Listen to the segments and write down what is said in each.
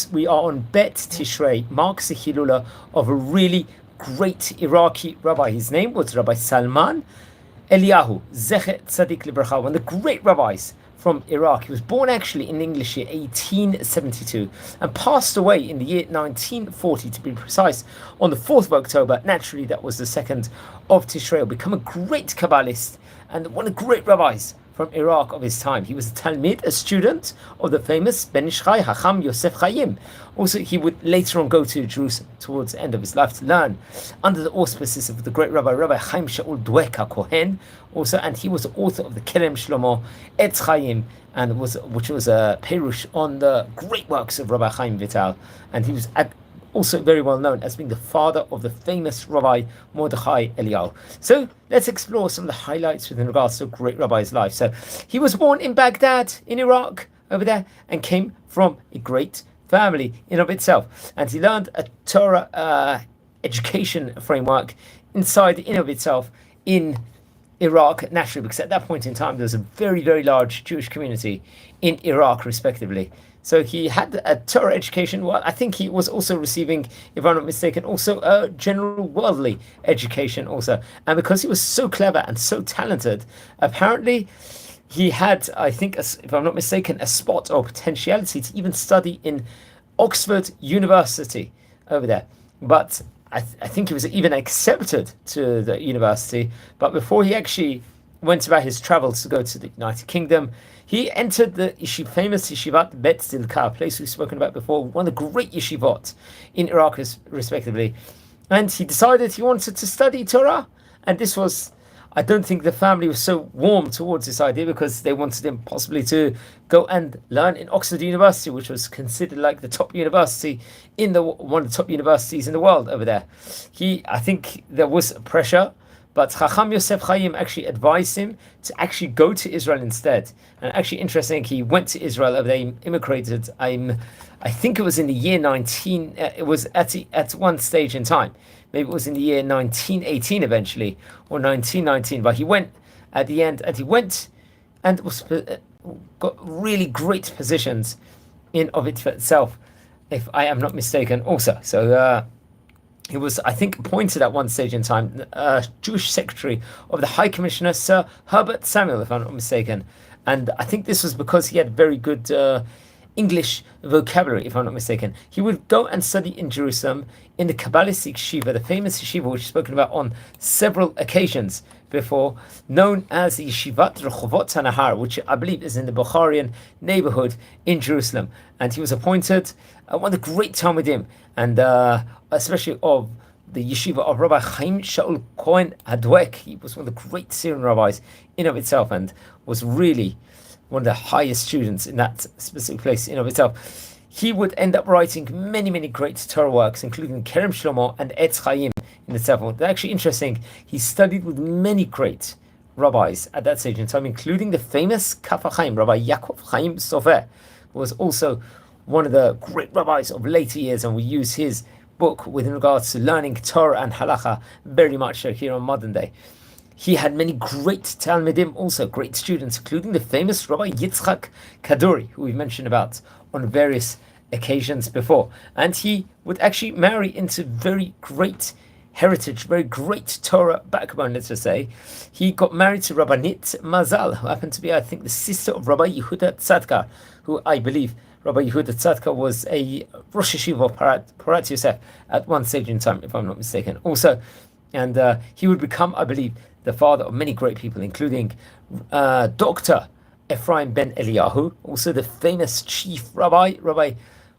We are on Bet Tishrei, marks the Hilula of a really great Iraqi rabbi. His name was Rabbi Salman Eliyahu Z'tl, one of the great rabbis from Iraq. He was born actually in English year 1872 and passed away in the year 1940, to be precise, on the 4th of October. Naturally, that was the 2nd of Tishrei. Become a great Kabbalist and one of the great rabbis from Iraq of his time. He was a Talmid, a student of the famous Ben Ish Chai Hacham Yosef Chaim. Also, he would later on go to Jerusalem towards the end of his life to learn under the auspices of the great Rabbi Chaim Shaul Dweck HaKohen. Also, and he was the author of the Kelem Shlomo Etz Chaim, which was a perush on the great works of Rabbi Chaim Vital. And he was also very well known as being the father of the famous Rabbi Mordechai Eliyahu. So let's explore some of the highlights within regards to a great rabbi's life. So he was born in Baghdad, in Iraq, over there, and came from a great family in of itself. And he learned a Torah education framework inside in of itself in Iraq, naturally, because at that point in time there was a very, very large Jewish community in Iraq, respectively. So he had a Torah education. Well, I think he was also receiving, if I'm not mistaken, also a general worldly education also. And because he was so clever and so talented, apparently he had, I think, if I'm not mistaken, a spot or potentiality to even study in Oxford University over there. But I think he was even accepted to the university. But before he actually went about his travels to go to the United Kingdom, he entered the famous yeshivat Bet Zilka, a place we've spoken about before, one of the great yeshivot in Iraq, respectively. And he decided he wanted to study Torah. And this was, I don't think the family was so warm towards this idea, because they wanted him possibly to go and learn in Oxford University, which was considered like the top university one of the top universities in the world over there. I think there was pressure, but Chacham Yosef Chaim actually advised him to actually go to Israel instead. And actually, interesting, he went to Israel over there. He immigrated. I think it was in the year 19. It was at one stage in time. Maybe it was in the year 1918 eventually, or 1919. But he went at the end, and he went and got really great positions in of itself, if I am not mistaken. Also, so. He was, I think, appointed at one stage in time Jewish secretary of the High Commissioner, Sir Herbert Samuel, if I'm not mistaken. And I think this was because he had very good English vocabulary, if I'm not mistaken. He would go and study in Jerusalem in the Kabbalistic Yeshiva, the famous yeshiva which is spoken about on several occasions before, known as the Yeshivat Rechovot HaNahar, which I believe is in the Bukharian neighborhood in Jerusalem. And he was appointed one of the great Talmudim, and especially of the yeshiva of Rabbi Chaim Shaul Cohen Hadwek. He was one of the great Syrian rabbis in of itself, and was really one of the highest students in that specific place in of itself. He would end up writing many, many great Torah works, including Kerem Shlomo and Etz Chaim in itself. They're actually interesting. He studied with many great rabbis at that stage in time, including the famous Kaf HaChaim, Rabbi Yaakov Chaim Sofer, who was also one of the great rabbis of later years, and we use his book with regards to learning Torah and Halacha very much so here on modern day. He had many great Talmidim, also great students, including the famous Rabbi Yitzchak Kaduri, who we've mentioned about on various occasions before. And he would actually marry into very great heritage, very great Torah backbone, let's just say. He got married to Rabbanit Mazal, who happened to be, I think, the sister of Rabbi Yehuda Tzadka, who I believe Rabbi Yehuda Tzadka was a Rosh Yeshiva of Parat Yosef at one stage in time, if I'm not mistaken. Also, and he would become, I believe, the father of many great people, including Dr. Ephraim ben Eliyahu, also the famous chief rabbi, Rabbi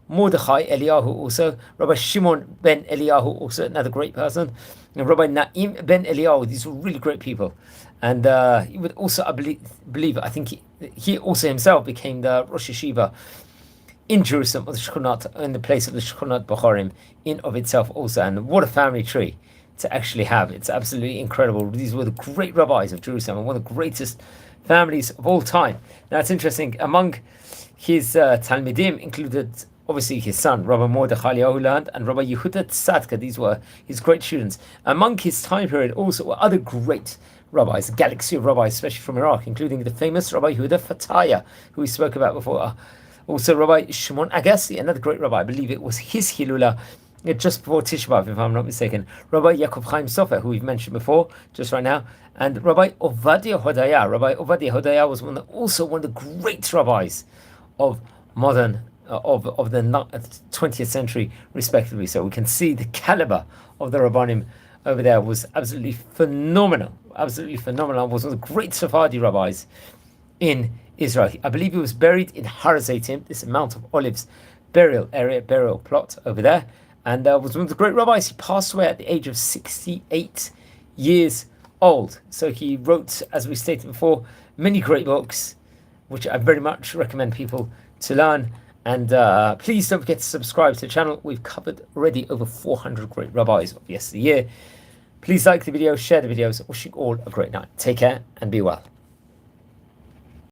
Mordechai Eliyahu, also Rabbi Shimon ben Eliyahu, also another great person, and Rabbi Naim ben Eliyahu. These were really great people. And he would also, I believe, I think he also himself became the Rosh Yeshiva in Jerusalem, or the Shechonat, in the place of the Shechonat Bocharim in of itself also. And what a family tree to actually have. It's absolutely incredible. These were the great rabbis of Jerusalem, and one of the greatest families of all time. Now it's interesting, among his Talmidim included obviously his son, Rabbi Mordechai Eliyahu, and Rabbi Yehuda Tzadka. These were his great students. Among his time period also were other great rabbis, a galaxy of rabbis, especially from Iraq, including the famous Rabbi Yehuda Fataya, who we spoke about before. Also, Rabbi Shimon Agassi, another great rabbi. I believe it was his Hilula just before Tisha B'Av, if I'm not mistaken. Rabbi Yaakov Chaim Sofer, who we've mentioned before, just right now, and Rabbi Ovadia Hodaya. Rabbi Ovadia Hodaya was also one of the great rabbis of modern, of the 20th century, respectively. So we can see the caliber of the Rabbanim over there was absolutely phenomenal. Absolutely phenomenal. Was one of the great Sephardi rabbis in Israel. I believe he was buried in Har Zeitim, this Mount of Olives burial plot over there, and was one of the great rabbis. He passed away at the age of 68 years old. So he wrote, as we stated before, many great books, which I very much recommend people to learn. And please don't forget to subscribe to the channel. We've covered already over 400 great rabbis of yesteryear. Please like the video, share the videos. Wishing all a great night. Take care and be well.